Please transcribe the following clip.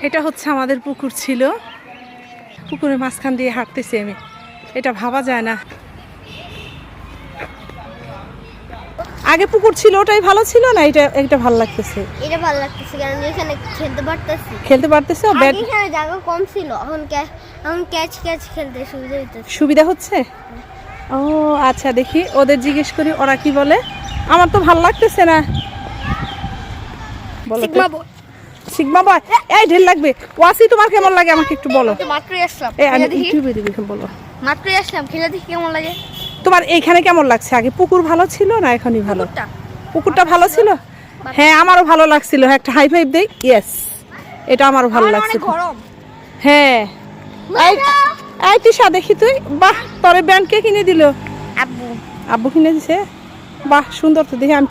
এটা হচ্ছে আমাদের পুকুর ছিল, পুকুরের মাঝখান দিয়ে হাঁটতেছি আমি। এটা ভাবা যায় না, আগে পুকুর ছিল ওটাই ভালো ছিল না, এটা ভালো লাগতেছে। এটা ভালো লাগতেছে কারণ এখানে খেলতে পারতেছো। আগে এখানে জায়গা কম ছিল, এখন ক্যাচ খেলতে সুবিধা হইতেছে। সুবিধা হচ্ছে। ও আচ্ছা, দেখি ওদের জিজ্ঞেস করি ওরা কি বলে। আমার তো ভালো লাগতেছে না। বলো তো। সিগমা বয়, এই ঢেল লাগবে। ওয়াসি তোমার কেমন লাগে আমাকে একটু বলো। মাত্রই আসলাম, এই আমি ইউটিউবে দেখি, বলো। মাত্রই আসলাম, খেলে দেখি কেমন লাগে। তোমার এইখানে কেমন লাগছে? আগে পুকুর ভালো ছিল না এখনই ভালো? পুকুরটা ভালো ছিল। হ্যাঁ আমারও ভালো লাগছিল। একটা হাই ফাইভ দেই। ইয়েস, এটা আমারও ভালো লাগছে। হ্যাঁ এই তিশা দেখি তুই, বাহ তোর ব্যান্ড কে কিনে দিল? আব্বু আব্বু কিনে দিছে, বাহ সুন্দর তো দেখি। আমি